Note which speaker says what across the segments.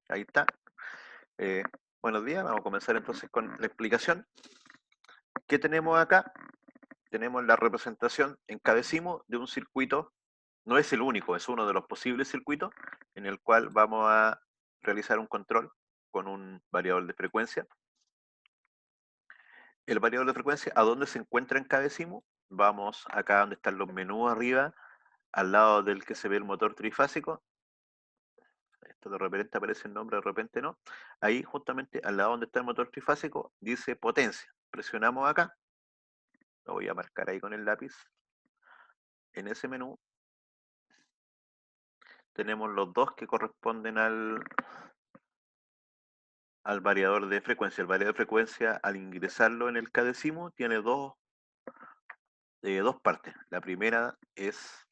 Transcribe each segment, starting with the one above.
Speaker 1: Ahí está. Eh, Buenos días, vamos a comenzar entonces con la explicación. ¿Qué tenemos acá? Tenemos la representación en cada décimo de un circuito. No es el único, es uno de los posibles circuitos en el cual vamos a realizar un control con un variador de frecuencia. El variador de frecuencia, ¿a dónde se encuentra en cada décimo? Vamos acá donde están los menús arriba, al lado del que se ve el motor trifásico. Esto de repente aparece el nombre, de repente no. Ahí justamente al lado donde está el motor trifásico dice potencia. Presionamos acá, lo voy a marcar ahí con el lápiz. En ese menú tenemos los dos que corresponden al variador de frecuencia. El variador de frecuencia, al ingresarlo en el cadecimo, tiene dos partes. La primera es,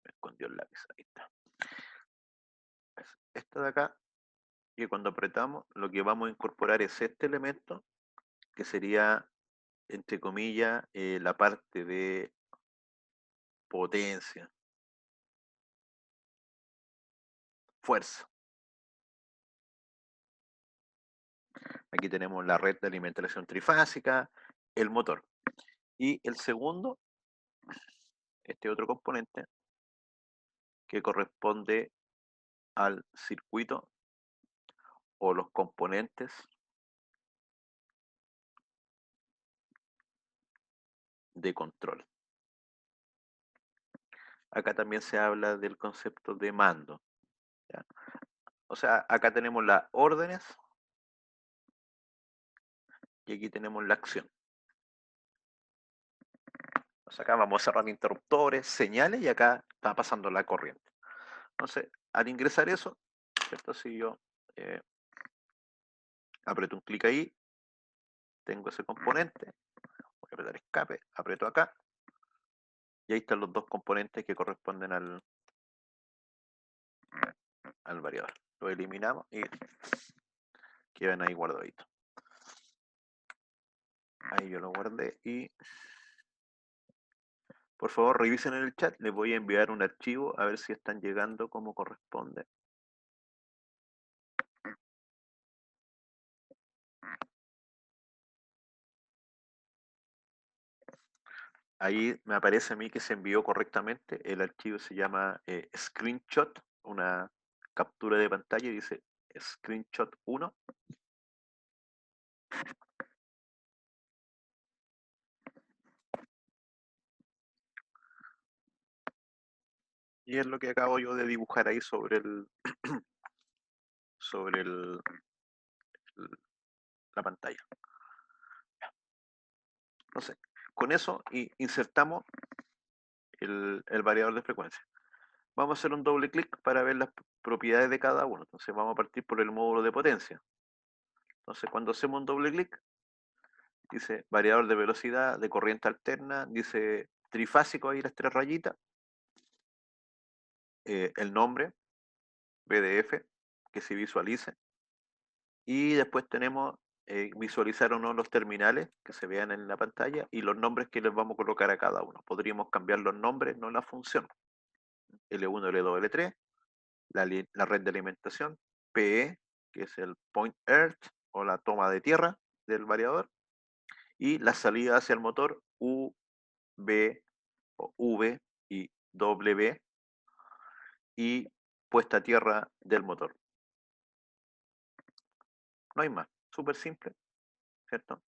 Speaker 1: me escondió el lápiz, ahí está. Es esta de acá, y cuando apretamos, lo que vamos a incorporar es este elemento, que sería, entre comillas, la parte de potencia, fuerza. Aquí tenemos la red de alimentación trifásica, el motor. Y el segundo, este otro componente, que corresponde al circuito o los componentes de control. Acá también se habla del concepto de mando, ¿ya? O sea, acá tenemos las órdenes y aquí tenemos la acción. O sea, acá vamos a cerrar interruptores, señales y acá está pasando la corriente. Entonces, al ingresar eso, ¿cierto? Si yo aprieto un clic ahí, tengo ese componente, voy a apretar escape, aprieto acá, y ahí están los dos componentes que corresponden al variador. Lo eliminamos y quedan ahí guardaditos. Ahí yo lo guardé y por favor revisen en el chat, les voy a enviar un archivo a ver si están llegando como corresponde. Ahí me aparece a mí que se envió correctamente, el archivo se llama screenshot, una captura de pantalla y dice screenshot 1. Y es lo que acabo yo de dibujar ahí sobre sobre la pantalla. Entonces, con eso insertamos el variador de frecuencia. Vamos a hacer un doble clic para ver las propiedades de cada uno. Entonces vamos a partir por el módulo de potencia. Entonces cuando hacemos un doble clic, dice variador de velocidad, de corriente alterna, dice trifásico ahí las tres rayitas, el nombre, PDF, que se visualice, y después tenemos visualizar o no los terminales que se vean en la pantalla y los nombres que les vamos a colocar a cada uno. Podríamos cambiar los nombres, no la función. L1, L2, L3, la red de alimentación, PE, que es el Point Earth o la toma de tierra del variador, y la salida hacia el motor U, B o V y W y puesta a tierra del motor. No hay más, súper simple, ¿cierto?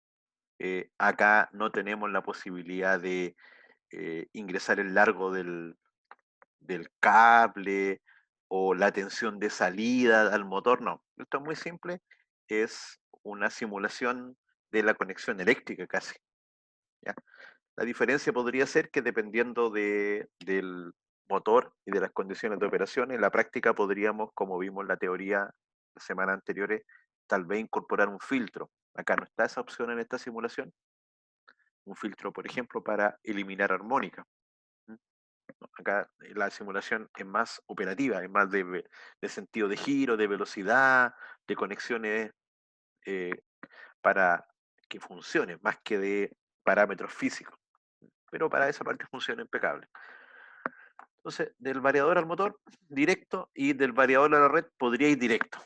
Speaker 1: Acá no tenemos la posibilidad de ingresar el largo del cable o la tensión de salida al motor, no. Esto es muy simple, es una simulación de la conexión eléctrica casi, ¿ya? La diferencia podría ser que dependiendo del motor y de las condiciones de operación, en la práctica podríamos, como vimos en la teoría las semanas anteriores, tal vez incorporar un filtro. Acá no está esa opción en esta simulación. Un filtro, por ejemplo, para eliminar armónica. Acá la simulación es más operativa, es más de sentido de giro, de velocidad, de conexiones eh, para que funcione, más que de parámetros físicos. Pero para esa parte funciona impecable. Entonces, del variador al motor, directo, y del variador a la red, podría ir directo.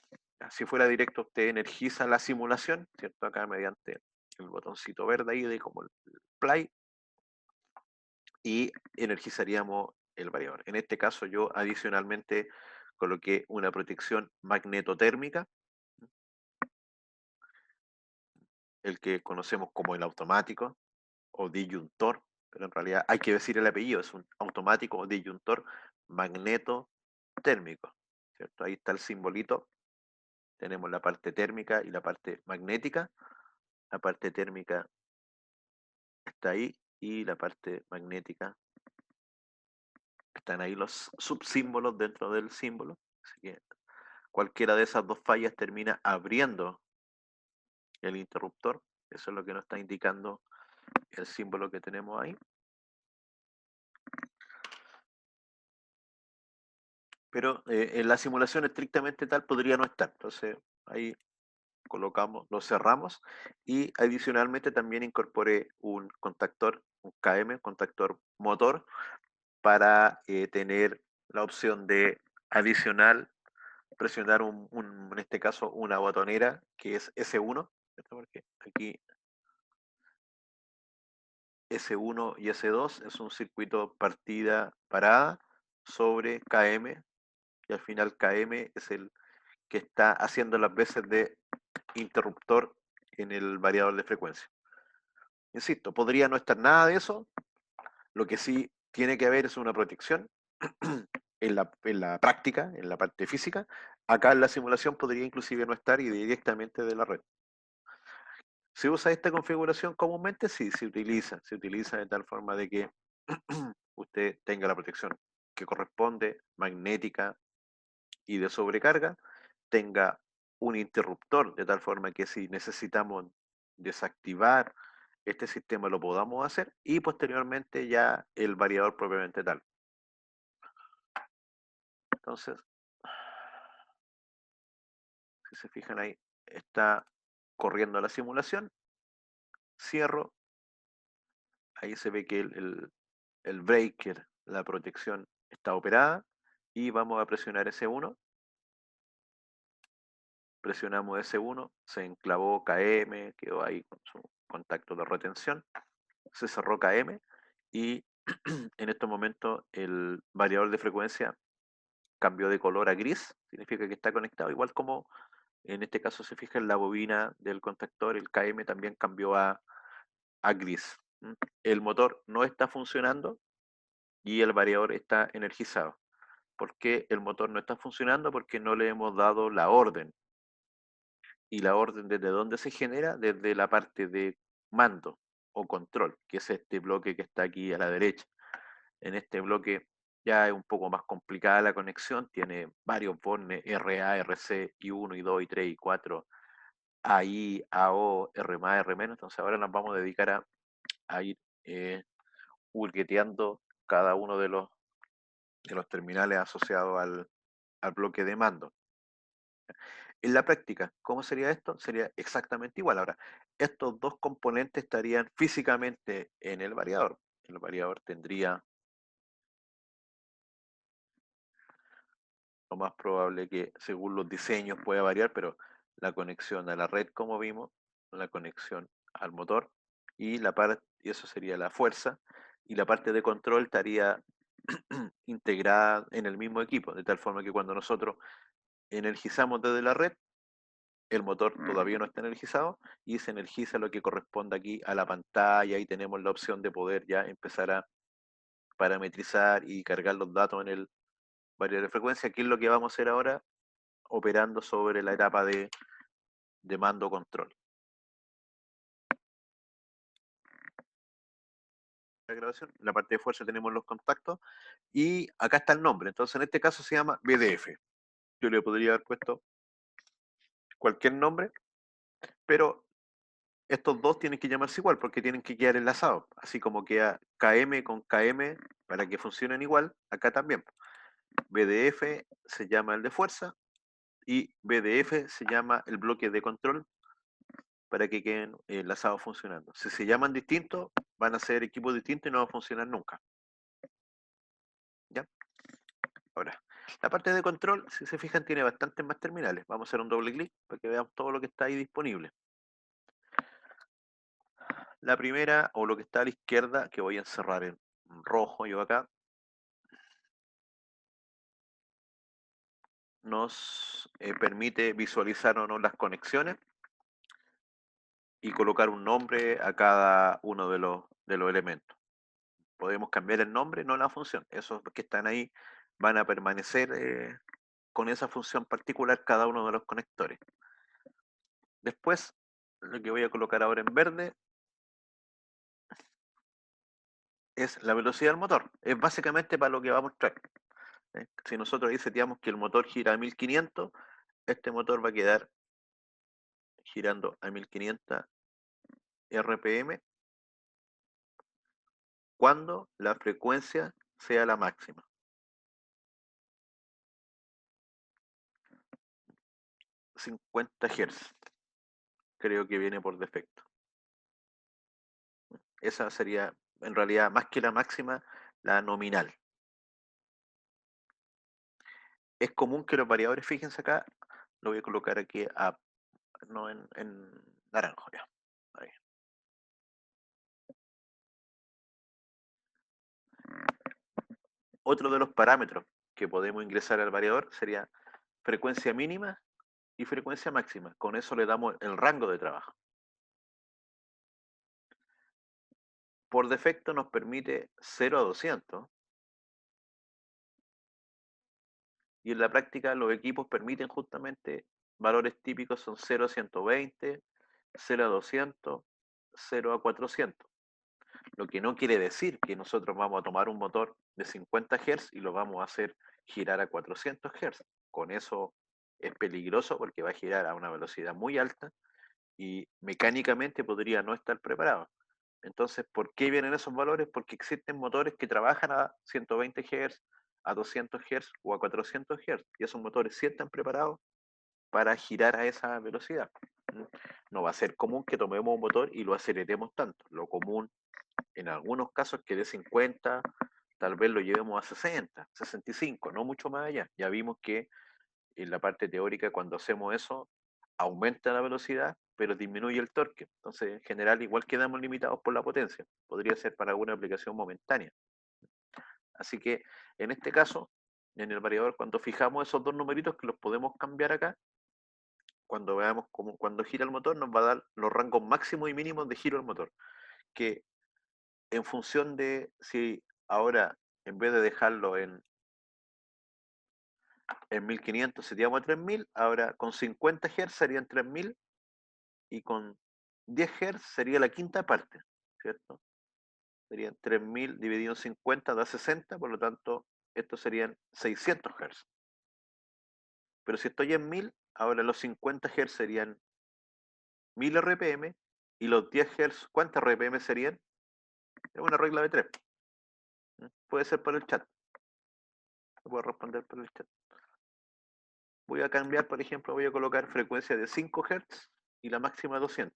Speaker 1: Si fuera directo, usted energiza la simulación, ¿cierto? Acá mediante el botoncito verde ahí de como el play, y energizaríamos el variador. En este caso yo adicionalmente coloqué una protección magnetotérmica, el que conocemos como el automático o disyuntor, pero en realidad hay que decir el apellido, es un automático o disyuntor magnetotérmico, ¿cierto? Ahí está el simbolito, tenemos la parte térmica y la parte magnética. La parte térmica está ahí y la parte magnética, están ahí los subsímbolos dentro del símbolo. Así que cualquiera de esas dos fallas termina abriendo el interruptor. Eso es lo que nos está indicando el símbolo que tenemos ahí. Pero en la simulación estrictamente tal podría no estar. Entonces ahí colocamos, lo cerramos y adicionalmente también incorporé un contactor, un KM, contactor motor, para tener la opción de adicional presionar en este caso una botonera que es S1, ¿cierto? Porque aquí S1 y S2 es un circuito partida parada sobre KM, y al final KM es el que está haciendo las veces de interruptor en el variador de frecuencia. Insisto, podría no estar nada de eso, lo que sí tiene que haber es una protección en la práctica, en la parte física. Acá en la simulación podría inclusive no estar y directamente de la red. ¿Se usa esta configuración comúnmente? Sí, se utiliza de tal forma de que usted tenga la protección que corresponde, magnética y de sobrecarga, tenga un interruptor de tal forma que si necesitamos desactivar este sistema lo podamos hacer, y posteriormente ya el variador propiamente tal. Entonces, si se fijan ahí, está corriendo la simulación, cierro, ahí se ve que el breaker, la protección está operada, y vamos a presionar S1, presionamos S1, se enclavó KM, quedó ahí con su contacto de retención, se cerró KM y en estos momentos el variador de frecuencia cambió de color a gris, significa que está conectado, igual como en este caso se fija en la bobina del contactor, el KM también cambió a gris. El motor no está funcionando y el variador está energizado. ¿Por qué el motor no está funcionando? Porque no le hemos dado la orden. ¿Y la orden desde dónde se genera? Desde la parte de mando o control, que es este bloque que está aquí a la derecha. En este bloque ya es un poco más complicada la conexión, tiene varios bornes RA, RC, I1, I2, I3, I4, AI, AO, R más, R menos. Entonces ahora nos vamos a dedicar a ir hurgueteando cada uno de los terminales asociados al bloque de mando. En la práctica, ¿cómo sería esto? Sería exactamente igual. Ahora, estos dos componentes estarían físicamente en el variador. El variador tendría lo más probable que, según los diseños, pueda variar, pero la conexión a la red, como vimos, la conexión al motor, y eso sería la fuerza, y la parte de control estaría integrada en el mismo equipo, de tal forma que cuando nosotros energizamos desde la red, el motor todavía no está energizado y se energiza lo que corresponde aquí a la pantalla, y tenemos la opción de poder ya empezar a parametrizar y cargar los datos en el variador de frecuencia, que es lo que vamos a hacer ahora, operando sobre la etapa de mando control. La grabación, en la parte de fuerza tenemos los contactos y acá está el nombre. Entonces en este caso se llama BDF. Yo le podría haber puesto cualquier nombre, pero estos dos tienen que llamarse igual porque tienen que quedar enlazados. Así como queda KM con KM para que funcionen igual, acá también. BDF se llama el de fuerza y BDF se llama el bloque de control para que queden enlazados funcionando. Si se llaman distintos, van a ser equipos distintos y no van a funcionar nunca. ¿Ya? Ahora, La parte de control, si se fijan, tiene bastantes más terminales. Vamos a hacer un doble clic para que veamos todo lo que está ahí disponible. La primera, o lo que está a la izquierda, que voy a encerrar en rojo yo acá, nos permite visualizar o no las conexiones y colocar un nombre a cada uno de los elementos. Podemos cambiar el nombre, no la función. Esos que están ahí van a permanecer con esa función particular cada uno de los conectores. Después, lo que voy a colocar ahora en verde es la velocidad del motor. Es básicamente para lo que va a mostrar. Si nosotros ahí seteamos que el motor gira a 1500, este motor va a quedar girando a 1500 RPM cuando la frecuencia sea la máxima. 50 Hz, creo que viene por defecto. Esa sería, en realidad, más que la máxima, la nominal. Es común que los variadores, fíjense acá, lo voy a colocar aquí no en naranjo ya. Ahí. Otro de los parámetros que podemos ingresar al variador sería frecuencia mínima y frecuencia máxima. Con eso le damos el rango de trabajo. Por defecto nos permite 0 a 200 y en la práctica los equipos permiten justamente valores típicos son 0 a 120, 0 a 200, 0 a 400. Lo que no quiere decir que nosotros vamos a tomar un motor de 50 Hz y lo vamos a hacer girar a 400 Hz. Con eso es peligroso porque va a girar a una velocidad muy alta y mecánicamente podría no estar preparado. Entonces, ¿por qué vienen esos valores? Porque existen motores que trabajan a 120 Hz, a 200 Hz o a 400 Hz y esos motores sí están preparados para girar a esa velocidad. No va a ser común que tomemos un motor y lo aceleremos tanto. Lo común en algunos casos que de 50 tal vez lo llevemos a 60, 65, no mucho más allá. Ya vimos que en la parte teórica cuando hacemos eso aumenta la velocidad, pero disminuye el torque. Entonces, en general, igual quedamos limitados por la potencia. Podría ser para alguna aplicación momentánea. Así que, en este caso, en el variador, cuando fijamos esos dos numeritos que los podemos cambiar acá, cuando veamos cómo, cuando gira el motor, nos va a dar los rangos máximos y mínimos de giro del motor, que en función de si ahora, en vez de dejarlo en 1500 seríamos a 3000, ahora con 50 Hz serían 3000 y con 10 Hz sería la quinta parte, ¿cierto? Serían 3000 dividido en 50 da 60, por lo tanto, estos serían 600 Hz. Pero si estoy en 1000, ahora los 50 Hz serían 1000 RPM y los 10 Hz, ¿cuántas RPM serían? Es una regla de 3. Puede ser por el chat. Puedo responder por el chat. Voy a cambiar, por ejemplo, voy a colocar frecuencia de 5 Hz y la máxima 200.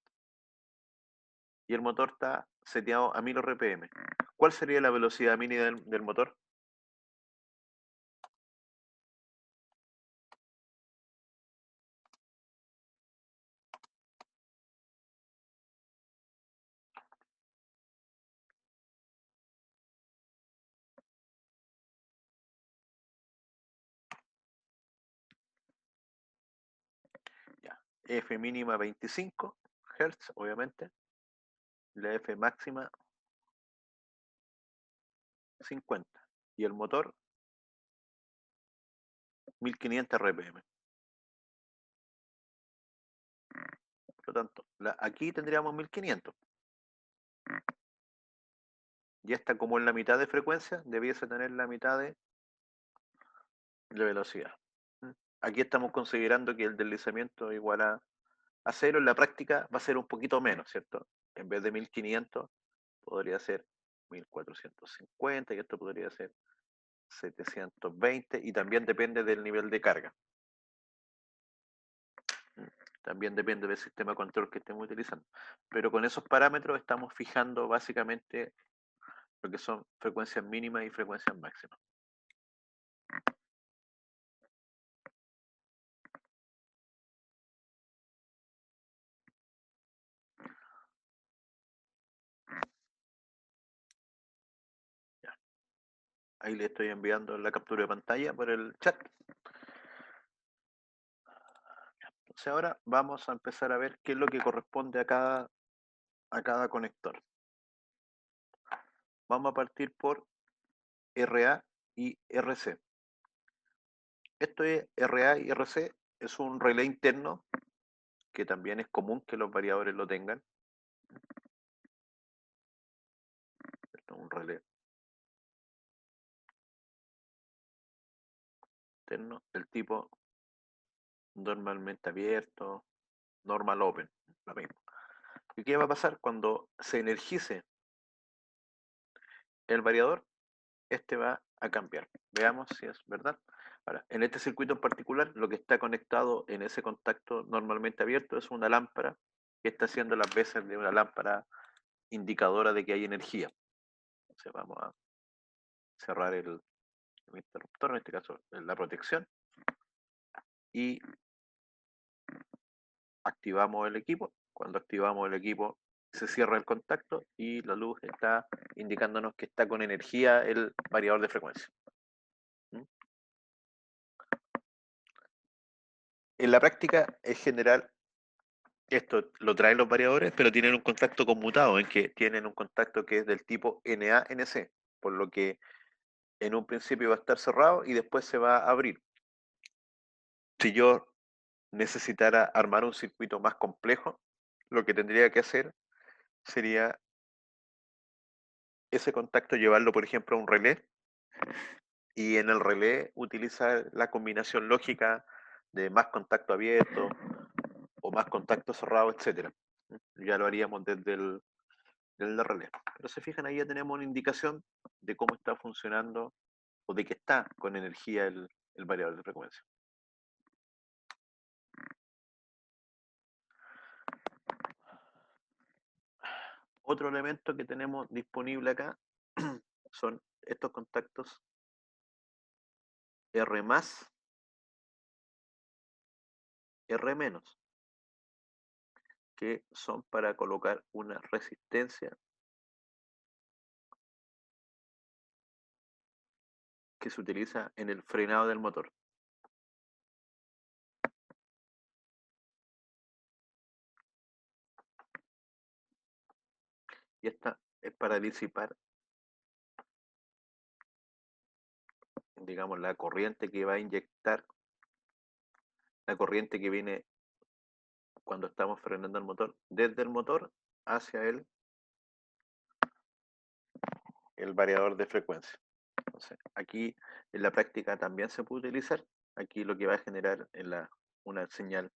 Speaker 1: Y el motor está seteado a 1000 RPM. ¿Cuál sería la velocidad mínima del motor? Ya. F mínima 25 Hz, obviamente. La F máxima 50. Y el motor 1500 RPM. Por lo tanto, aquí tendríamos 1500. Ya está como en la mitad de frecuencia, debiese tener la mitad de velocidad. Aquí estamos considerando que el deslizamiento igual a cero, en la práctica va a ser un poquito menos, ¿cierto? En vez de 1500 podría ser 1450 y esto podría ser 720 y también depende del nivel de carga. También depende del sistema de control que estemos utilizando. Pero con esos parámetros estamos fijando básicamente lo que son frecuencias mínimas y frecuencias máximas. Ahí le estoy enviando la captura de pantalla por el chat. Entonces ahora vamos a empezar a ver qué es lo que corresponde a cada conector. Vamos a partir por RA y RC. Esto es RA y RC, es un relé interno que también es común que los variadores lo tengan. Esto es un relé interno del tipo normalmente abierto, normal open, lo mismo. ¿Y qué va a pasar cuando se energice el variador? Este va a cambiar. Veamos si es verdad. Ahora, en este circuito en particular, lo que está conectado en ese contacto normalmente abierto es una lámpara que está haciendo las veces de una lámpara indicadora de que hay energía. Entonces vamos a cerrar el interruptor, en este caso la protección, y activamos el equipo. Cuando activamos el equipo se cierra el contacto y la luz está indicándonos que está con energía el variador de frecuencia. ¿Mm? En la práctica es general, esto lo traen los variadores, pero tienen un contacto conmutado, en que tienen un contacto que es del tipo NA-NC, por lo que en un principio va a estar cerrado y después se va a abrir. Si yo necesitara armar un circuito más complejo, lo que tendría que hacer sería ese contacto llevarlo, por ejemplo, a un relé y en el relé utilizar la combinación lógica de más contacto abierto o más contacto cerrado, etcétera. Ya lo haríamos desde el relé. Pero se fijan, ahí ya tenemos una indicación de cómo está funcionando o de que está con energía el variador de frecuencia. Otro elemento que tenemos disponible acá son estos contactos R más, R menos, que son para colocar una resistencia que se utiliza en el frenado del motor. Y esta es para disipar, digamos, la corriente que va a inyectar, la corriente que viene cuando estamos frenando el motor, desde el motor hacia el variador de frecuencia. Entonces, aquí en la práctica también se puede utilizar. Aquí lo que va a generar es una señal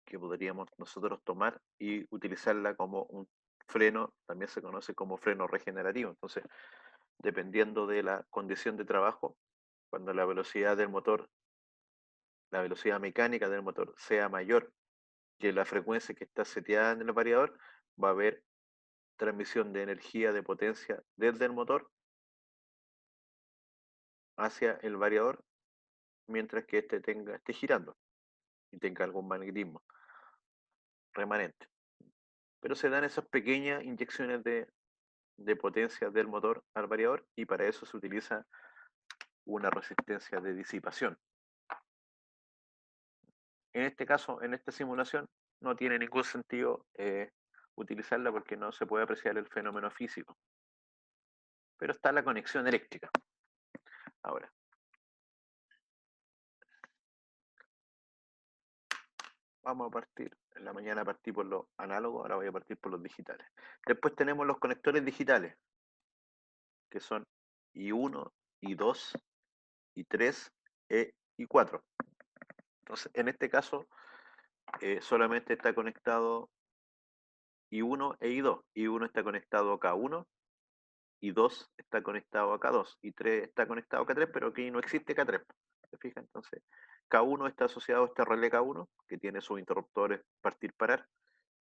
Speaker 1: que podríamos nosotros tomar y utilizarla como un freno, también se conoce como freno regenerativo. Entonces, dependiendo de la condición de trabajo, cuando la velocidad del motor, la velocidad mecánica del motor sea mayor que la frecuencia que está seteada en el variador, va a haber transmisión de energía de potencia desde el motor hacia el variador mientras que esté girando y tenga algún magnetismo remanente. Pero se dan esas pequeñas inyecciones de potencia del motor al variador y para eso se utiliza una resistencia de disipación. En este caso, en esta simulación, no tiene ningún sentido utilizarla porque no se puede apreciar el fenómeno físico. Pero está la conexión eléctrica. Ahora, vamos a partir, en la mañana partí por los análogos, ahora voy a partir por los digitales. Después tenemos los conectores digitales, que son I1, I2, I3 e I4. Entonces, en este caso, solamente está conectado I1 e I2. I1 está conectado a K1, I2 está conectado a K2, I3 está conectado a K3, pero aquí no existe K3. ¿Se fija? Entonces, K1 está asociado a este relé K1, que tiene sus interruptores partir-parar,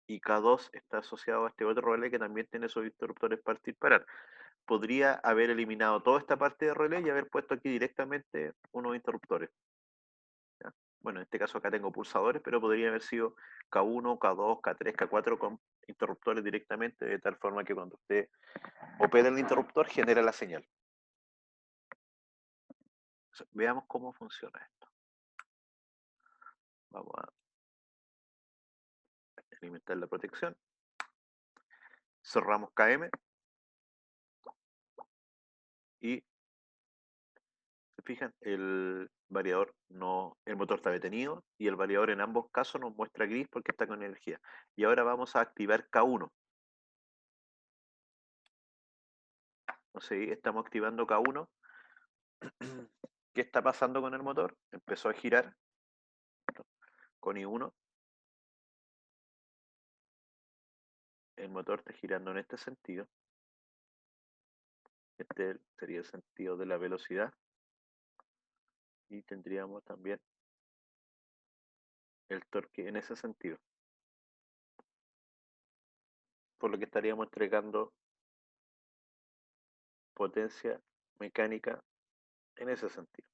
Speaker 1: y K2 está asociado a este otro relé que también tiene sus interruptores partir-parar. Podría haber eliminado toda esta parte de relé y haber puesto aquí directamente unos interruptores. ¿Ya? Bueno, en este caso acá tengo pulsadores, pero podría haber sido K1, K2, K3, K4 con interruptores directamente, de tal forma que cuando usted opera el interruptor genera la señal. Entonces, veamos cómo funciona esto. Vamos a alimentar la protección. Cerramos KM y se fijan, el variador no, el motor está detenido y el variador en ambos casos nos muestra gris porque está con energía. Y ahora vamos a activar K1. Entonces estamos activando K1. ¿Qué está pasando con el motor? Empezó a girar con I1. El motor está girando en este sentido. Este sería el sentido de la velocidad. Y tendríamos también el torque en ese sentido. Por lo que estaríamos entregando potencia mecánica en ese sentido.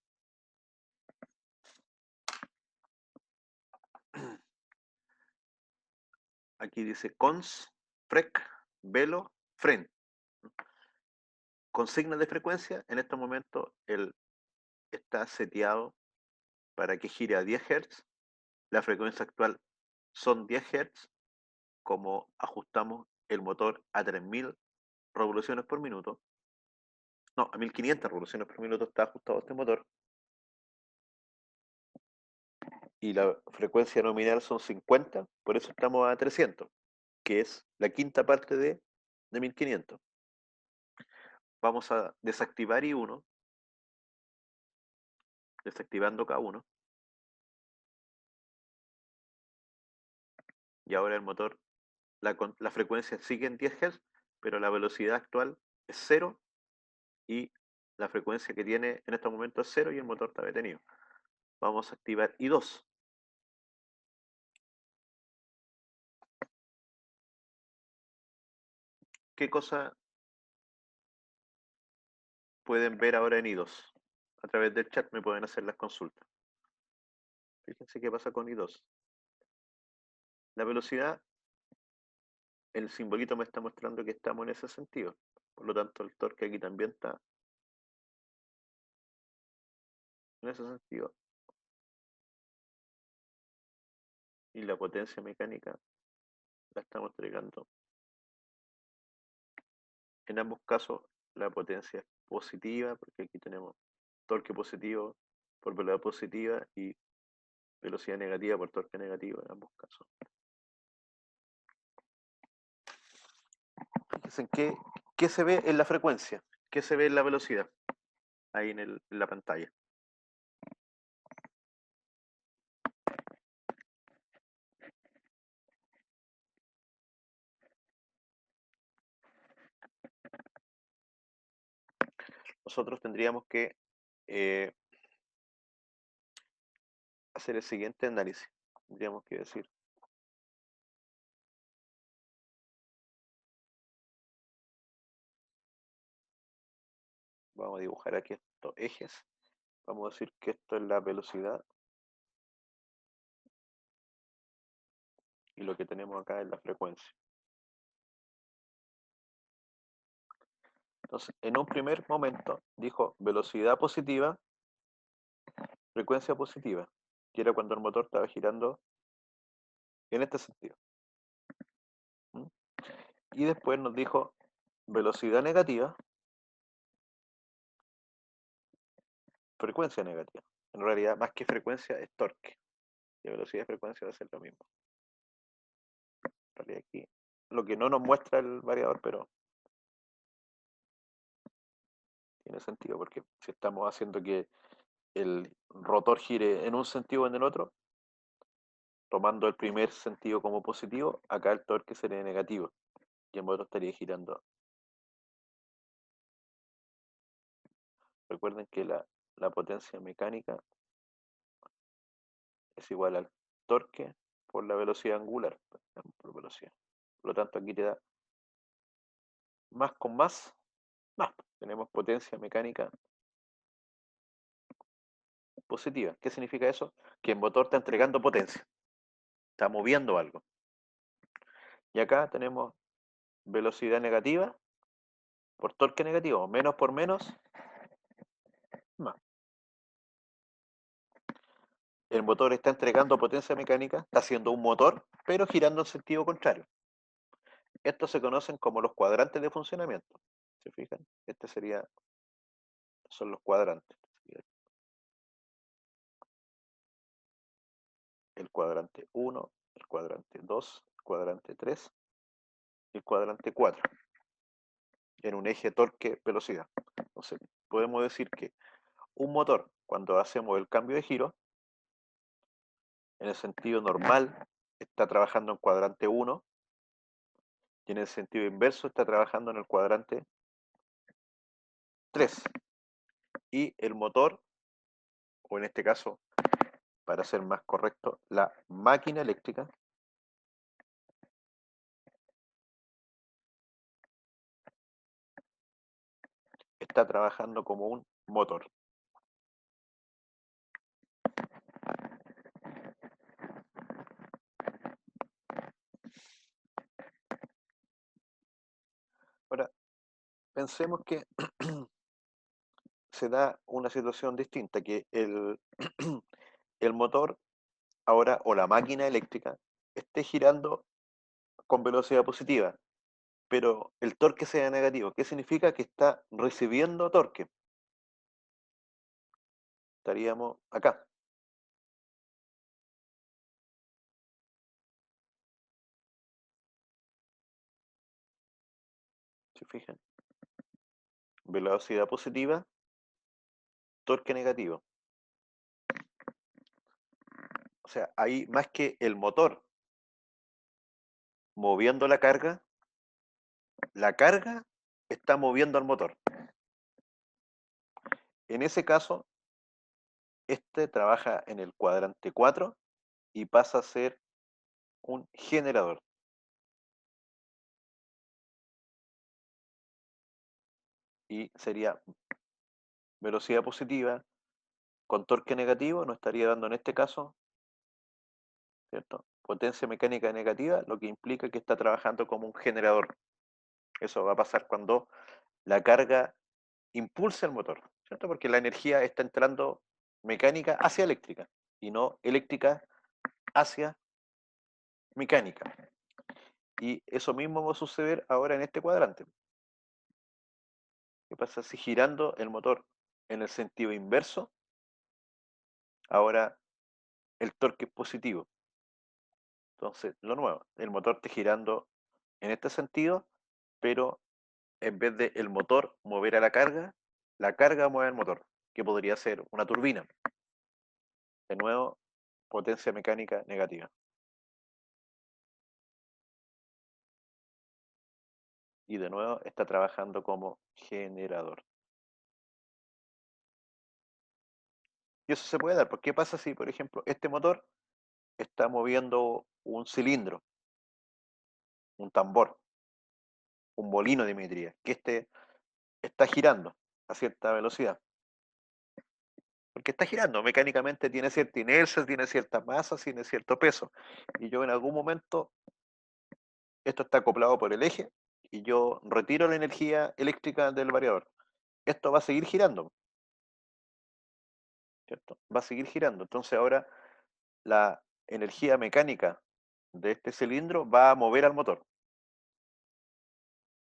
Speaker 1: Aquí dice cons, frec, velo, fren. Consignas de frecuencia, en este momento él está seteado para que gire a 10 Hz. La frecuencia actual son 10 Hz. Como ajustamos el motor a 3000 revoluciones por minuto, no, a 1500 revoluciones por minuto está ajustado este motor, y la frecuencia nominal son 50, por eso estamos a 300, que es la quinta parte de 1500. Vamos a desactivar I1, desactivando K1, y ahora el motor, la frecuencia sigue en 10 Hz, pero la velocidad actual es 0 y la frecuencia que tiene en este momento es 0 y el motor está detenido. Vamos a activar I2. ¿Qué cosa pueden ver ahora en I2? A través del chat me pueden hacer las consultas. Fíjense qué pasa con I2. La velocidad, el simbolito me está mostrando que estamos en ese sentido. Por lo tanto, el torque aquí también está en ese sentido. Y la potencia mecánica la estamos entregando. En ambos casos, la potencia es positiva, porque aquí tenemos torque positivo por velocidad positiva y velocidad negativa por torque negativo en ambos casos. Fíjense qué se ve en la frecuencia, qué se ve en la velocidad, ahí en la pantalla. Nosotros tendríamos que hacer el siguiente análisis. Tendríamos que decir, vamos a dibujar aquí estos ejes, vamos a decir que esto es la velocidad y lo que tenemos acá es la frecuencia. Entonces, en un primer momento dijo velocidad positiva, frecuencia positiva, que era cuando el motor estaba girando en este sentido. ¿Mm? Y después nos dijo velocidad negativa, frecuencia negativa. En realidad, más que frecuencia, es torque. Y velocidad y frecuencia va a ser lo mismo. En realidad aquí, lo que no nos muestra el variador, pero tiene sentido, porque si estamos haciendo que el rotor gire en un sentido o en el otro, tomando el primer sentido como positivo, acá el torque sería negativo y el motor estaría girando. Recuerden que la potencia mecánica es igual al torque por la velocidad angular, por velocidad. Por lo tanto, aquí te da más con más. Tenemos potencia mecánica positiva. ¿Qué significa eso? Que el motor está entregando potencia, está moviendo algo. Y acá tenemos velocidad negativa por torque negativo, menos por menos, más. El motor está entregando potencia mecánica, está haciendo un motor, pero girando en sentido contrario. Estos se conocen como los cuadrantes de funcionamiento. ¿Se fijan? Son los cuadrantes. El cuadrante 1, el cuadrante 2, el cuadrante 3 y el cuadrante 4, en un eje torque-velocidad. Entonces, podemos decir que un motor, cuando hacemos el cambio de giro, en el sentido normal, está trabajando en cuadrante 1 y en el sentido inverso está trabajando en el cuadrante 3. Y el motor, o en este caso, para ser más correcto, la máquina eléctrica, está trabajando como un motor. Ahora, pensemos que se da una situación distinta, que el motor ahora, o la máquina eléctrica, esté girando con velocidad positiva, pero el torque sea negativo. ¿Qué significa? Que está recibiendo torque. Estaríamos acá. ¿Se fijan? Velocidad positiva, torque negativo. O sea, ahí más que el motor moviendo la carga está moviendo al motor. En ese caso, este trabaja en el cuadrante 4 y pasa a ser un generador. Y sería velocidad positiva con torque negativo, nos estaría dando en este caso, ¿cierto? Potencia mecánica negativa, lo que implica que está trabajando como un generador. Eso va a pasar cuando la carga impulsa el motor, ¿cierto? Porque la energía está entrando mecánica hacia eléctrica y no eléctrica hacia mecánica. Y eso mismo va a suceder ahora en este cuadrante. ¿Qué pasa si girando el motor en el sentido inverso? Ahora el torque es positivo. Entonces, lo nuevo, el motor está girando en este sentido, pero en vez de el motor mover a la carga mueve el motor, que podría ser una turbina. De nuevo, potencia mecánica negativa. Y de nuevo está trabajando como generador. Y eso se puede dar, porque ¿qué pasa si, por ejemplo, este motor está moviendo un cilindro, un tambor, un molino de Dimitría, que está girando a cierta velocidad? Porque está girando, mecánicamente tiene cierta inercia, tiene cierta masa, tiene cierto peso. Y yo en algún momento, esto está acoplado por el eje, y yo retiro la energía eléctrica del variador. Esto va a seguir girando, ¿cierto? Va a seguir girando. Entonces ahora la energía mecánica de este cilindro va a mover al motor.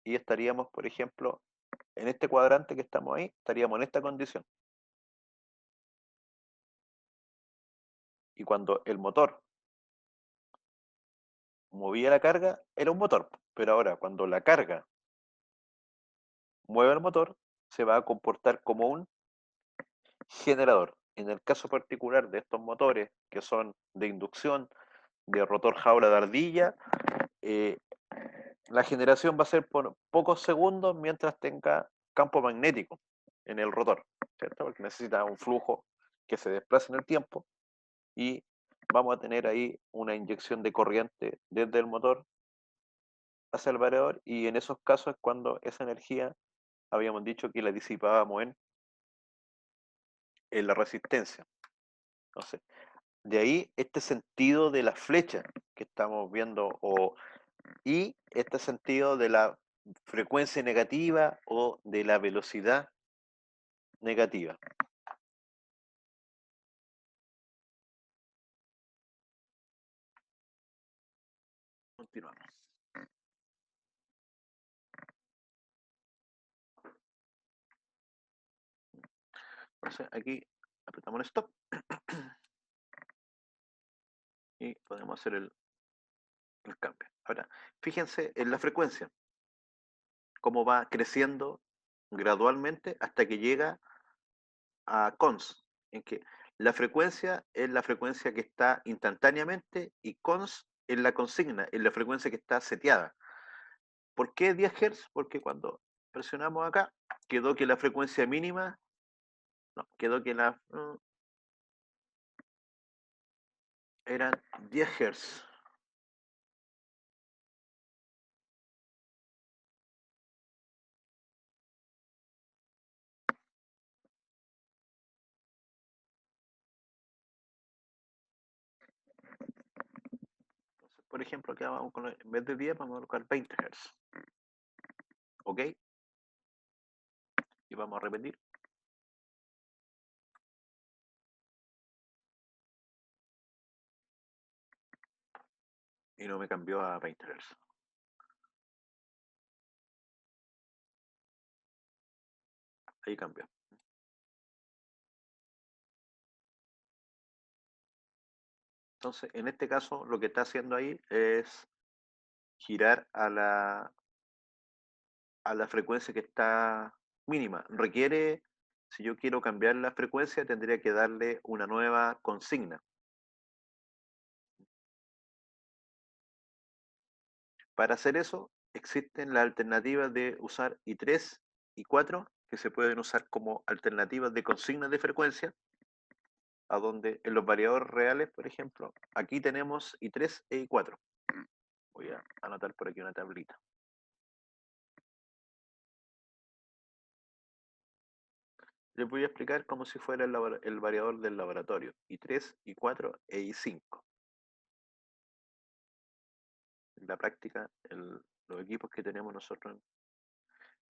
Speaker 1: Y estaríamos, por ejemplo, en este cuadrante que estamos ahí, estaríamos en esta condición. Y cuando el motor movía la carga, era un motor. Pero ahora, cuando la carga mueve el motor, se va a comportar como un generador. En el caso particular de estos motores, que son de inducción, de rotor jaula de ardilla, eh, la generación va a ser por pocos segundos mientras tenga campo magnético en el rotor, ¿cierto? Porque necesita un flujo que se desplace en el tiempo y vamos a tener ahí una inyección de corriente desde el motor hacia el variador, y en esos casos es cuando esa energía habíamos dicho que la disipábamos en la resistencia. Entonces, de ahí este sentido de la flecha que estamos viendo, o y este sentido de la frecuencia negativa o de la velocidad negativa. Continuamos. Entonces aquí apretamos el stop y podemos hacer el cambio. Ahora, fíjense en la frecuencia, cómo va creciendo gradualmente hasta que llega a cons, en que la frecuencia es la frecuencia que está instantáneamente y cons es la consigna, es la frecuencia que está seteada. ¿Por qué 10 Hz? Porque cuando presionamos acá, quedó que la frecuencia mínima, no, quedó que la eran 10 Hz. Entonces, por ejemplo, aquí vamos con, en vez de 10 vamos a colocar 20 Hz. ¿Ok? Y vamos a repetir. Y no me cambió a 20 Hz. Ahí cambió. Entonces, en este caso, lo que está haciendo ahí es girar a la frecuencia que está mínima. Requiere, si yo quiero cambiar la frecuencia, tendría que darle una nueva consigna. Para hacer eso, existen las alternativas de usar I3 y 4, que se pueden usar como alternativas de consignas de frecuencia, a donde en los variadores reales, por ejemplo, aquí tenemos I3 e I4. Voy a anotar por aquí una tablita. Les voy a explicar como si fuera el variador del laboratorio, I3, I4 e I5. En la práctica, los equipos que tenemos nosotros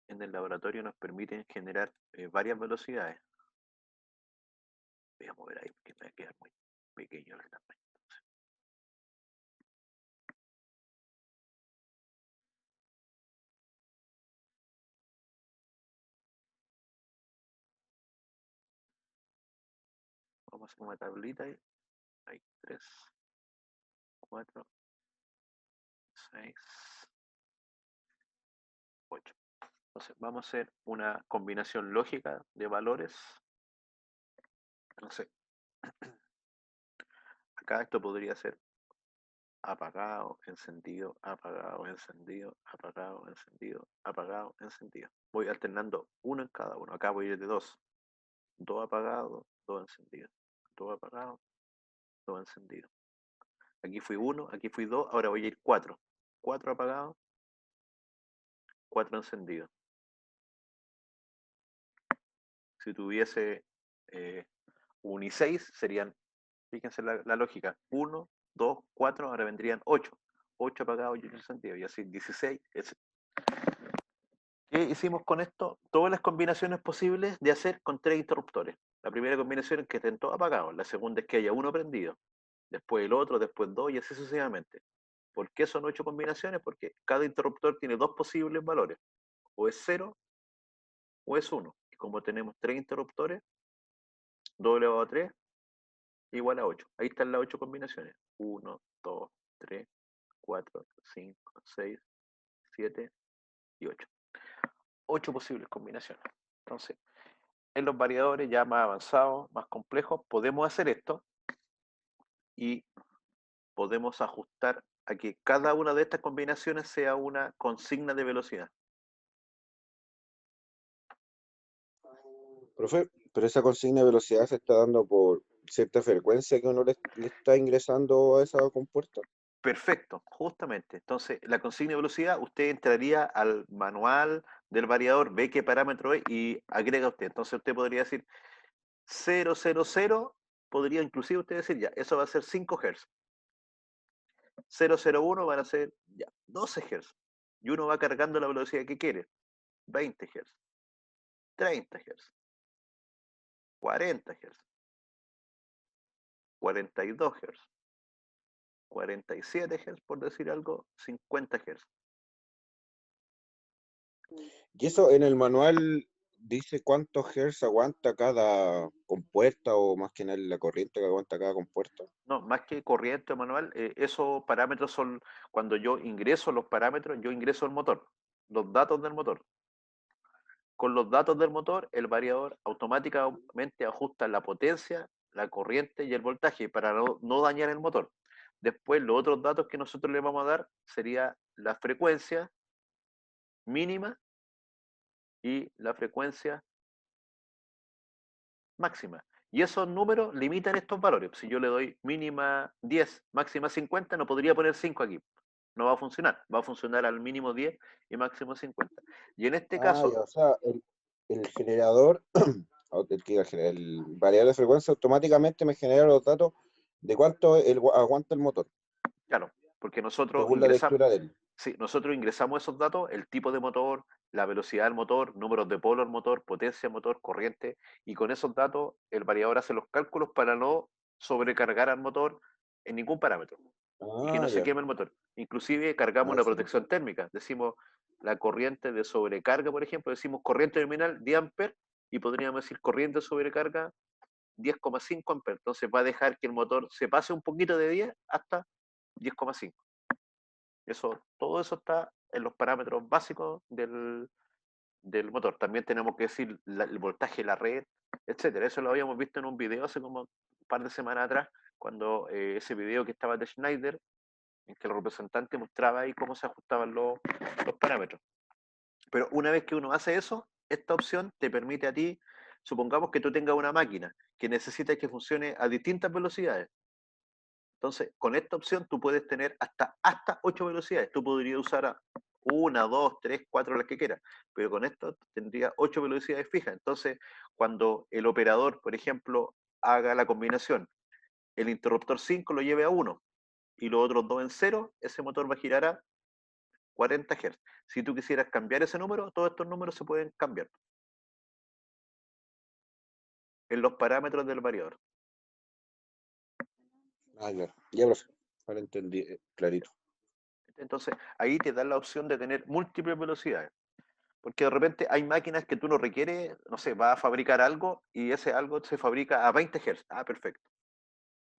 Speaker 1: en el laboratorio nos permiten generar varias velocidades. Voy a mover ahí porque me va a quedar muy pequeño el tamaño. Vamos a hacer una tablita ahí. Hay 3, 4, 6, 8. Entonces vamos a hacer una combinación lógica de valores. Entonces, acá esto podría ser apagado, encendido, apagado, encendido, apagado, encendido, apagado, encendido. Voy alternando uno en cada uno. Acá voy a ir de 2. 2 apagado, 2 encendido. 2 apagado, 2 encendido. Aquí fui 1, aquí fui 2, ahora voy a ir 4. 4 apagado, 4 encendido. Si tuviese un y 6 serían, fíjense la lógica, 1, 2, 4, ahora vendrían 8. 8 apagados y 8 encendidos, y así 16. ¿Qué hicimos con esto? Todas las combinaciones posibles de hacer con 3 interruptores. La primera combinación es que estén todos apagados, la segunda es que haya uno prendido, después el otro, después 2 y así sucesivamente. ¿Por qué son 8 combinaciones? Porque cada interruptor tiene dos posibles valores, o es 0 o es 1. Y como tenemos 3 interruptores, 2 elevado a 3 igual a 8. Ahí están las 8 combinaciones. 1, 2, 3, 4, 5, 6, 7 y 8. 8 posibles combinaciones. Entonces, en los variadores ya más avanzados, más complejos, podemos hacer esto y podemos ajustar a que cada una de estas combinaciones sea una consigna de velocidad.
Speaker 2: Profe, pero esa consigna de velocidad se está dando por cierta frecuencia que uno le está ingresando a esa compuerta.
Speaker 1: Perfecto, justamente. Entonces, la consigna de velocidad, usted entraría al manual del variador, ve qué parámetro es y agrega usted. Entonces, usted podría decir 000, podría inclusive usted decir ya, eso va a ser 5 Hz. 001 van a ser ya 12 Hz. Y uno va cargando la velocidad que quiere. 20 Hz, 30 Hz, 40 Hz, 42 Hz, 47 Hz, por decir algo, 50 Hz.
Speaker 2: Y eso en el manual dice cuántos hertz aguanta cada compuerta o más que nada la corriente que aguanta cada compuerta.
Speaker 1: No, más que corriente manual, esos parámetros son, cuando yo ingreso los parámetros, yo ingreso el motor, los datos del motor. Con los datos del motor, el variador automáticamente ajusta la potencia, la corriente y el voltaje para no dañar el motor. Después, los otros datos que nosotros le vamos a dar sería la frecuencia mínima y la frecuencia máxima. Y esos números limitan estos valores. Si yo le doy mínima 10, máxima 50, no podría poner 5 aquí. No va a funcionar. Va a funcionar al mínimo 10 y máximo 50. Y en este
Speaker 2: Ah, ya,
Speaker 1: caso,
Speaker 2: o sea, el generador, el variador de frecuencia automáticamente me genera los datos de cuánto aguanta el motor,
Speaker 1: claro, porque nosotros
Speaker 2: según la
Speaker 1: ingresamos,
Speaker 2: lectura de él.
Speaker 1: sí, nosotros ingresamos esos datos, el tipo de motor, la velocidad del motor, números de polo del motor, potencia del motor, corriente, y con esos datos el variador hace los cálculos para no sobrecargar al motor en ningún parámetro y que
Speaker 2: Ah,
Speaker 1: no se
Speaker 2: ya,
Speaker 1: queme el motor. Inclusive cargamos
Speaker 2: ah,
Speaker 1: una
Speaker 2: excelente.
Speaker 1: protección térmica, decimos la corriente de sobrecarga, por ejemplo, decimos corriente nominal 10 amperes y podríamos decir corriente de sobrecarga 10,5 amperes. Entonces va a dejar que el motor se pase un poquito de 10 hasta 10,5. Eso, todo eso está en los parámetros básicos del motor. También tenemos que decir el voltaje de la red, etcétera. Eso lo habíamos visto en un video hace como un par de semanas atrás, cuando ese video que estaba de Schneider, en que el representante mostraba ahí cómo se ajustaban los parámetros. Pero una vez que uno hace eso, esta opción te permite a ti, supongamos que tú tengas una máquina que necesita que funcione a distintas velocidades. Entonces, con esta opción tú puedes tener hasta 8 velocidades. Tú podrías usar una, dos, tres, cuatro, las que quieras. Pero con esto tendría 8 velocidades fijas. Entonces, cuando el operador, por ejemplo, haga la combinación, el interruptor 5 lo lleve a 1 y los otros dos en 0, ese motor va a girar a 40 Hz. Si tú quisieras cambiar ese número, todos estos números se pueden cambiar en los parámetros del variador.
Speaker 2: Ah, claro. Ya, profe, ahora entendí, clarito.
Speaker 1: Entonces, ahí te da la opción de tener múltiples velocidades. Porque de repente hay máquinas que tú no requieres, no sé, vas a fabricar algo y ese algo se fabrica a 20 Hz. Ah, perfecto.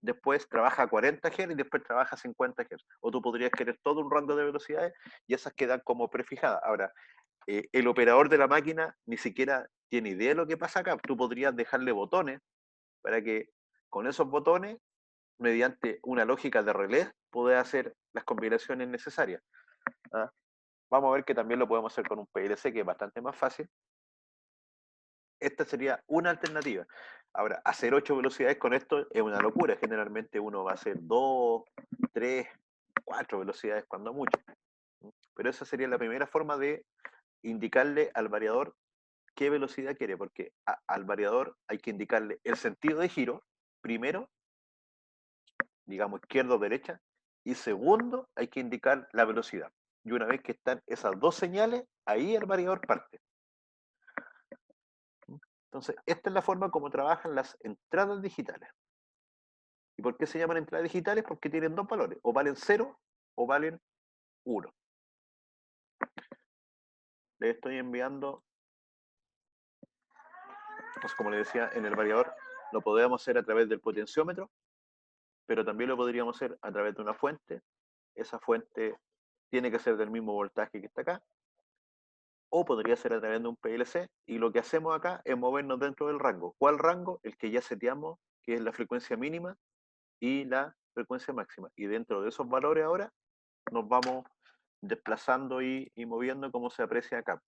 Speaker 1: Después trabaja a 40 Hz y después trabaja a 50 Hz. O tú podrías querer todo un rango de velocidades y esas quedan como prefijadas. Ahora, el operador de la máquina ni siquiera tiene idea de lo que pasa acá. Tú podrías dejarle botones para que con esos botones, mediante una lógica de relé, pueda hacer las combinaciones necesarias. ¿Ah? Vamos a ver que también lo podemos hacer con un PLC, que es bastante más fácil. Esta sería una alternativa. Ahora, hacer 8 velocidades con esto es una locura. Generalmente uno va a hacer 2, 3, 4 velocidades cuando mucho. Pero esa sería la primera forma de indicarle al variador qué velocidad quiere, porque al variador hay que indicarle el sentido de giro, primero, digamos izquierda o derecha, y segundo, hay que indicar la velocidad. Y una vez que están esas dos señales, ahí el variador parte. Entonces, esta es la forma como trabajan las entradas digitales. ¿Y por qué se llaman entradas digitales? Porque tienen dos valores, o valen 0 o valen 1. Les estoy enviando, pues como les decía, en el variador lo podemos hacer a través del potenciómetro, pero también lo podríamos hacer a través de una fuente. Esa fuente tiene que ser del mismo voltaje que está acá, o podría ser a través de un PLC, y lo que hacemos acá es movernos dentro del rango. ¿Cuál rango? El que ya seteamos, que es la frecuencia mínima y la frecuencia máxima. Y dentro de esos valores ahora nos vamos desplazando y moviendo como se aprecia acá.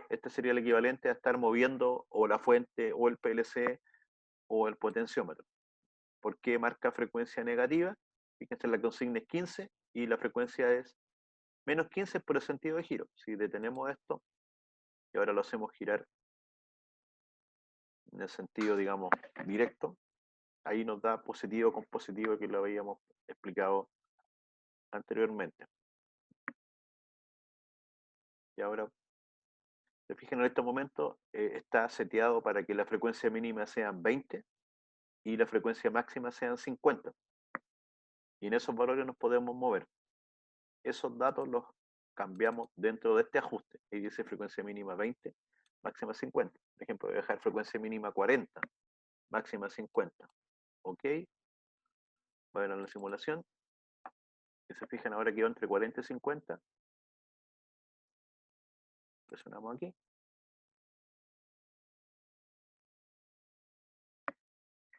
Speaker 1: Este sería el equivalente a estar moviendo o la fuente o el PLC o el potenciómetro. ¿Por qué marca frecuencia negativa? Fíjense, la consigna es 15 y la frecuencia es menos 15 por el sentido de giro. Si detenemos esto y ahora lo hacemos girar en el sentido, digamos, directo, ahí nos da positivo con positivo, que lo habíamos explicado anteriormente. Y ahora, se fijan, en este momento está seteado para que la frecuencia mínima sean 20 y la frecuencia máxima sean 50. Y en esos valores nos podemos mover. Esos datos los cambiamos dentro de este ajuste. Y dice frecuencia mínima 20, máxima 50. Por ejemplo, voy a dejar frecuencia mínima 40, máxima 50. Ok. Voy a ver la simulación. Y se fijan, ahora quedó entre 40 y 50. Presionamos aquí.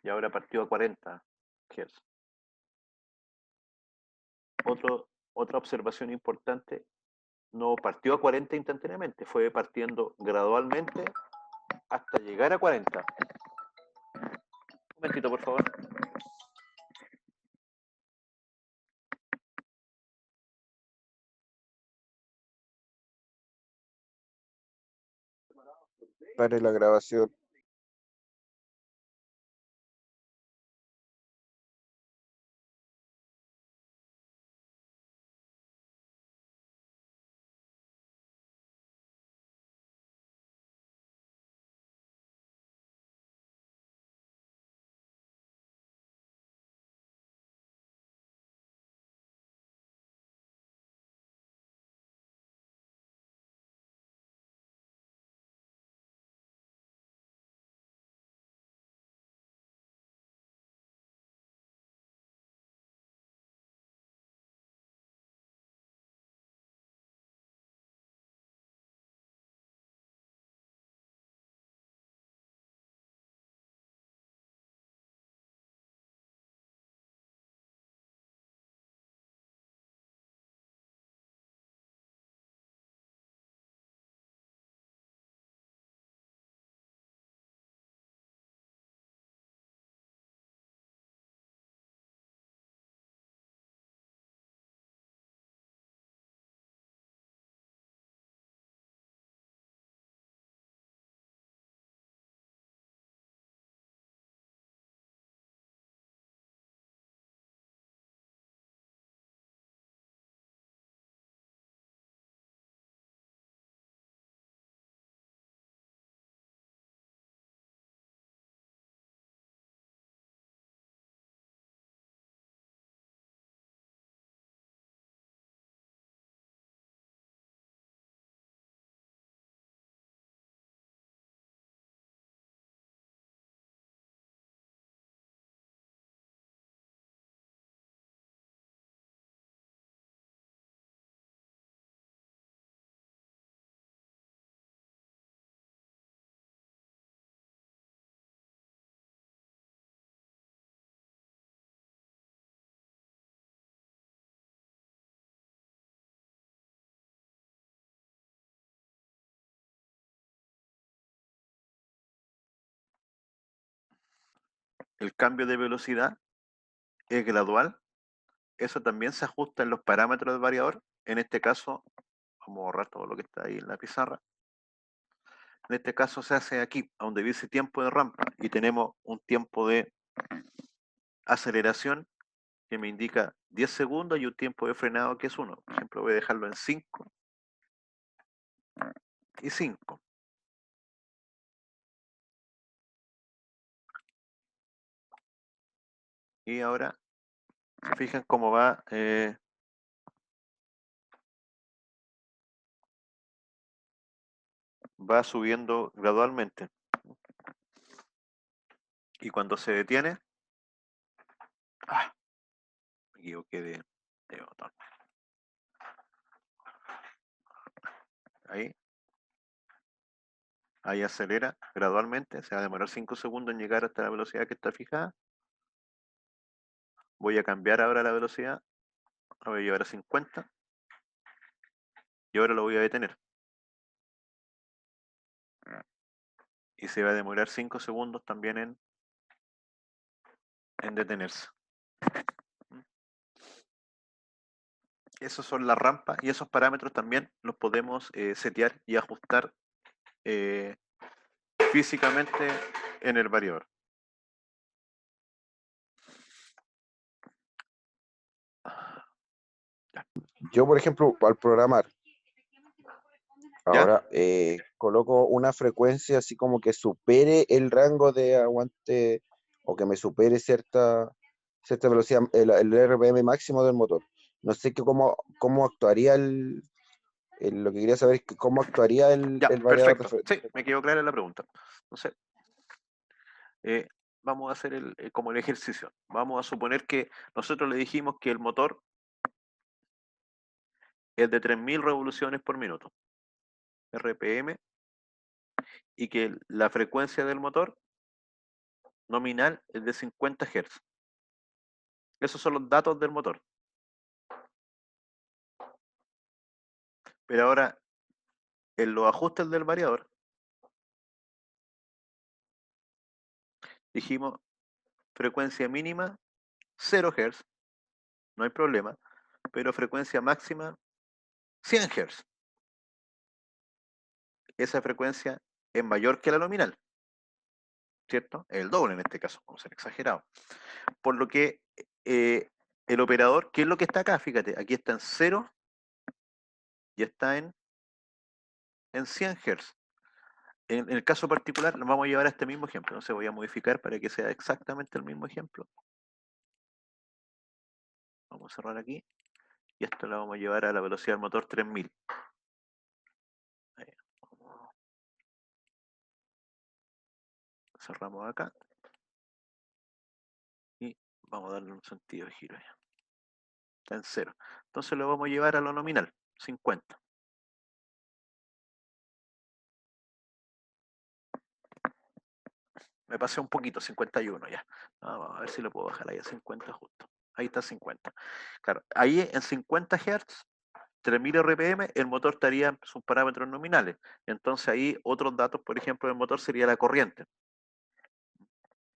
Speaker 1: Y ahora partió a 40 Hz. Otra observación importante, no partió a 40 instantáneamente, fue partiendo gradualmente hasta llegar a 40. Un momentito, por favor.
Speaker 2: Pare la grabación.
Speaker 1: El cambio de velocidad es gradual. Eso también se ajusta en los parámetros del variador. En este caso, vamos a borrar todo lo que está ahí en la pizarra. En este caso se hace aquí, donde dice tiempo de rampa, y tenemos un tiempo de aceleración que me indica 10 segundos y un tiempo de frenado que es 1. Por ejemplo, voy a dejarlo en 5 y 5. Y ahora, se fijan cómo va subiendo gradualmente. Y cuando se detiene, me equivoqué de botón. Ahí acelera gradualmente, se va a demorar 5 segundos en llegar hasta la velocidad que está fijada. Voy a cambiar ahora la velocidad, la voy a llevar a 50 y ahora lo voy a detener. Y se va a demorar 5 segundos también en detenerse. Esas son las rampas y esos parámetros también los podemos setear y ajustar físicamente en el variador.
Speaker 2: Yo, por ejemplo, al programar,
Speaker 1: ¿Ya?
Speaker 2: ahora coloco una frecuencia así como que supere el rango de aguante o que me supere cierta velocidad, el RPM máximo del motor. No sé cómo actuaría lo que quería saber es cómo actuaría
Speaker 1: Ya,
Speaker 2: el variador
Speaker 1: perfecto. Sí, me quedó clara la pregunta. Entonces, eh, vamos a hacer como el ejercicio. Vamos a suponer que nosotros le dijimos que el motor es de 3000 revoluciones por minuto, RPM, y que la frecuencia del motor nominal es de 50 Hz. Esos son los datos del motor. Pero ahora, en los ajustes del variador, dijimos frecuencia mínima 0 Hz, no hay problema, pero frecuencia máxima 100 Hz. Esa frecuencia es mayor que la nominal, ¿cierto? El doble en este caso, vamos a ser exagerado. Por lo que el operador, ¿qué es lo que está acá? Fíjate, aquí está en 0 y está en 100 Hz. En el caso particular, nos vamos a llevar a este mismo ejemplo. Entonces voy a modificar para que sea exactamente el mismo ejemplo. Vamos a cerrar aquí. Y esto lo vamos a llevar a la velocidad del motor 3000. Ahí, cerramos acá. Y vamos a darle un sentido de giro. Está en 0. Entonces lo vamos a llevar a lo nominal, 50. Me pasé un poquito, 51 ya. Vamos a ver si lo puedo bajar ahí a 50 justo. Ahí está 50. Claro, ahí en 50 Hz, 3000 RPM, el motor estaría en sus parámetros nominales. Entonces ahí otros datos, por ejemplo, del motor sería la corriente.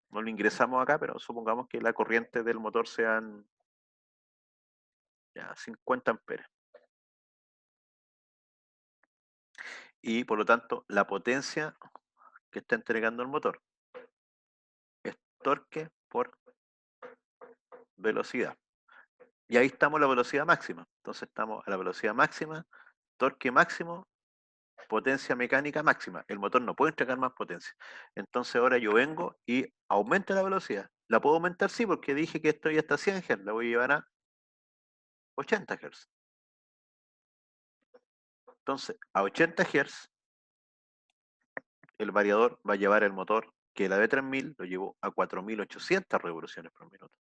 Speaker 1: No lo ingresamos acá, pero supongamos que la corriente del motor sean ya 50 amperes. Y por lo tanto, la potencia que está entregando el motor es torque por velocidad. Y ahí estamos a la velocidad máxima. Entonces estamos a la velocidad máxima, torque máximo, potencia mecánica máxima. El motor no puede entregar más potencia. Entonces ahora yo vengo y aumento la velocidad. ¿La puedo aumentar? Sí, porque dije que estoy hasta 100 Hz. La voy a llevar a 80 Hz. Entonces, a 80 Hz, el variador va a llevar el motor que la de 3000 lo llevó a 4800 revoluciones por minuto,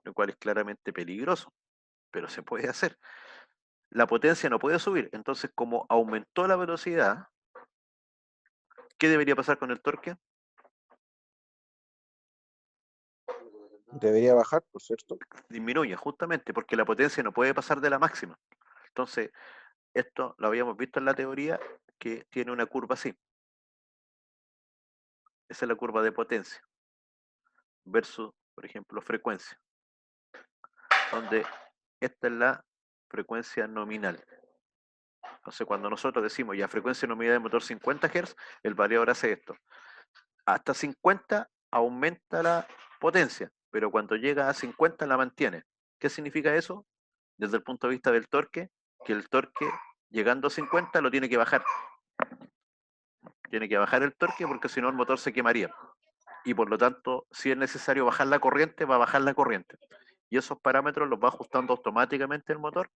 Speaker 1: lo cual es claramente peligroso, pero se puede hacer. La potencia no puede subir, entonces como aumentó la velocidad, ¿qué debería pasar con el torque?
Speaker 2: debería bajar, por cierto.
Speaker 1: Disminuye, justamente, porque la potencia no puede pasar de la máxima. Entonces, esto lo habíamos visto en la teoría, que tiene una curva así. Esa es la curva de potencia versus, por ejemplo, frecuencia, donde esta es la frecuencia nominal. Entonces, cuando nosotros decimos ya frecuencia nominal de motor 50 Hz, el variador hace esto. Hasta 50 aumenta la potencia, pero cuando llega a 50 la mantiene. ¿Qué significa eso? Desde el punto de vista del torque, que el torque llegando a 50 lo tiene que bajar. Tiene que bajar el torque porque si no el motor se quemaría. Y por lo tanto, si es necesario bajar la corriente, va a bajar la corriente. Y esos parámetros los va ajustando automáticamente el motor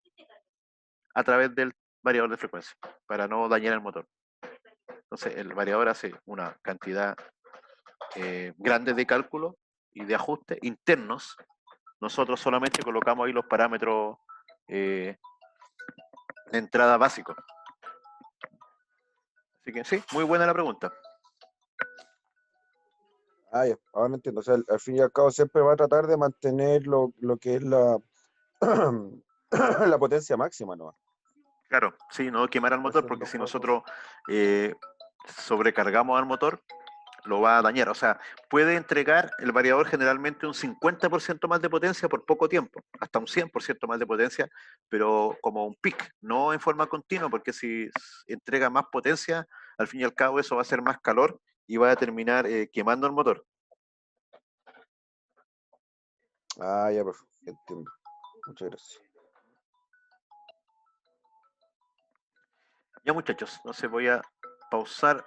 Speaker 1: a través del variador de frecuencia, para no dañar el motor. Entonces, el variador hace una cantidad grande de cálculos y de ajustes internos. Nosotros solamente colocamos ahí los parámetros de entrada básicos. Así que sí, muy buena la pregunta.
Speaker 2: Ah, ya, ahora entiendo. O sea, al fin y al cabo siempre va a tratar de mantener lo que es la potencia máxima, ¿no?
Speaker 1: Claro, sí, no quemar al motor,
Speaker 2: Eso es
Speaker 1: porque
Speaker 2: lo
Speaker 1: si
Speaker 2: bueno.
Speaker 1: nosotros sobrecargamos al motor, lo va a dañar. O sea, puede entregar el variador generalmente un 50% más de potencia por poco tiempo, hasta un 100% más de potencia, pero como un pic, no en forma continua, porque si entrega más potencia, al fin y al cabo eso va a ser más calor y va a terminar quemando el motor.
Speaker 2: Ah, ya, perfecto, entiendo. Muchas gracias.
Speaker 1: Ya muchachos, entonces voy a pausar